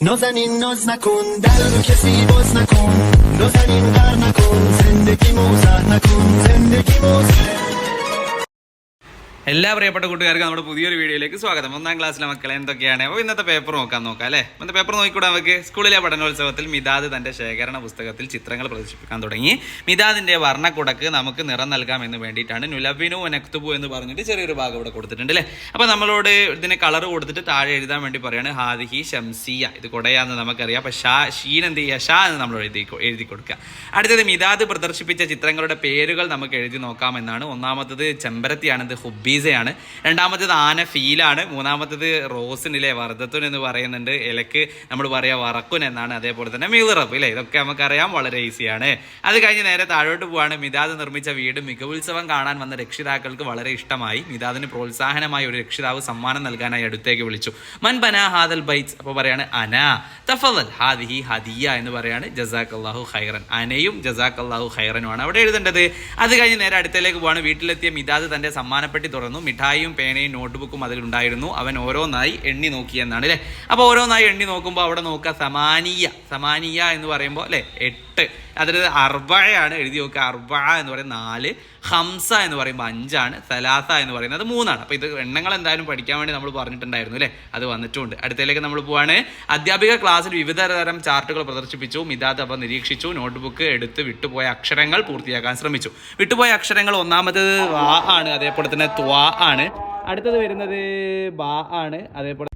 نازنین ناز نکن در رو کسی باز نکن نازنین غر نکن زندگی موزر نکن زندگی موزر എല്ലാ പ്രിയപ്പെട്ട കൂട്ടുകാർക്കും നമ്മുടെ പുതിയൊരു വീഡിയോയിലേക്ക് സ്വാഗതം. 1ാം ക്ലാസ്സിലെ മക്കളെ എന്തൊക്കെയാണ്? അപ്പോൾ ഇന്നത്തെ പേപ്പർ നോക്കാം അല്ലേ? ഇന്നത്തെ പേപ്പർ നോക്കിക്കൂടെ നമുക്ക്. സ്കൂളിലെ പഠനോത്സവത്തിൽ മിതാദ് തൻ്റെ ശേഖരണ പുസ്തകത്തിൽ ചിത്രങ്ങൾ പ്രദർശിപ്പിക്കാൻ തുടങ്ങി. മിതാദിൻ്റെ വർണ്ണക്കുടക്ക് നമുക്ക് നിറം നൽകാമെന്ന് വേണ്ടിയിട്ടാണ് നുലബിനു നക്തുബു എന്ന് പറഞ്ഞിട്ട് ചെറിയൊരു ഭാഗം ഇവിടെ കൊടുത്തിട്ടുണ്ട് അല്ലേ? അപ്പോൾ നമ്മളോട് ഇതിന് കളർ കൊടുത്തിട്ട് താഴെ എഴുതാൻ വേണ്ടി പറയാണ് ഹാദിഹി ഷംസിയ. ഇത് കൊടയാന്ന് നമുക്കറിയാം. അപ്പോൾ ഷീൻ എന്ത് ചെയ്യുക? ഷാ എന്ന് നമ്മൾ എഴുതി കൊടുക്കുക. അടുത്തത് മിതാദ് പ്രദർശിപ്പിച്ച ചിത്രങ്ങളുടെ പേരുകൾ നമുക്ക് എഴുതി നോക്കാമെന്നാണ്. ഒന്നാമത്തത് ചെമ്പരത്തിയാണിത്, ഹുബി ാണ്. രണ്ടാമത്തേത് ആന ഫീലാണ്. മൂന്നാമത്തേത് റോസിനിലെ വർദ്ധത്തുൻ എന്ന് പറയുന്നുണ്ട്. ഇലക്ക് നമ്മൾ പറയാ വറക്കുൻ എന്നാണ്. അതേപോലെ തന്നെ മിളറപ്പ് ഇല്ലേ? ഇതൊക്കെ നമുക്കറിയാം, വളരെ ഈസിയാണ്. അത് കഴിഞ്ഞ് നേരെ താഴോട്ട് പോവാണ്. മിതാദ് നിർമ്മിച്ച വീട് മികവുത്സവം കാണാൻ വന്ന രക്ഷിതാക്കൾക്ക് വളരെ ഇഷ്ടമായി. മിതാദിന് പ്രോത്സാഹനമായി ഒരു രക്ഷിതാവ് സമ്മാനം നൽകാനായി അടുത്തേക്ക് വിളിച്ചു. മൻ ബന ഹാദൽ ബൈറ്റ്സ്. അപ്പോൾ പറയാണ് അന തഫദൽ ഹാദിഹി ഹദിയ എന്ന് പറയാണ്. ജസാഖല്ലാഹു ഖൈറൻ. അനയും ജസാഖല്ലാഹു ഖൈറനുമാണ് അവിടെ എഴുതേണ്ടത്. അത് കഴിഞ്ഞ് നേരെ അടുത്തേക്ക് പോവാണ്. വീട്ടിലെത്തിയ മിതാദ് തന്റെ സമ്മാനപ്പെട്ടി തുറന്നു. മിഠായിയും പേനയും നോട്ട്ബുക്കും അതിലുണ്ടായിരുന്നു. അവൻ ഓരോന്നായി എണ്ണി നോക്കിയെന്നാണ് അല്ലേ? അപ്പോൾ ഓരോന്നായി എണ്ണി നോക്കുമ്പോൾ അവിടെ നോക്കുക സമാനിയ എന്ന് പറയുമ്പോൾ അല്ലേ 8. അതിൽ അർബയാണ് എഴുതി നോക്കുക. അർബ എന്ന് പറയുന്നത് 4, ഹംസ എന്ന് പറയുമ്പോൾ 5ആണ്, സലാസ എന്ന് പറയുന്നത് 3ആണ്. അപ്പോൾ ഇത് എണ്ണങ്ങൾ എന്തായാലും പഠിക്കാൻ വേണ്ടി നമ്മൾ പറഞ്ഞിട്ടുണ്ടായിരുന്നു അല്ലേ? അത് വന്നിട്ടുണ്ട്. അടുത്തേക്ക് നമ്മൾ പോവാണ്. അധ്യാപിക ക്ലാസ്സിൽ വിവിധ തരം ചാർട്ടുകൾ പ്രദർശിപ്പിച്ചു. മിതാദ് അപ്പോൾ നിരീക്ഷിച്ചു. നോട്ട്ബുക്ക് എടുത്ത് വിട്ടുപോയ അക്ഷരങ്ങൾ പൂർത്തിയാക്കാൻ ശ്രമിച്ചു. വിട്ടുപോയ അക്ഷരങ്ങൾ ഒന്നാമത്തേത് വാ ആണ്, അതേപോലെ തന്നെ ത്വാ ആണ്. അടുത്തത് വരുന്നത് ബാ ആണ്, അതേപോലെ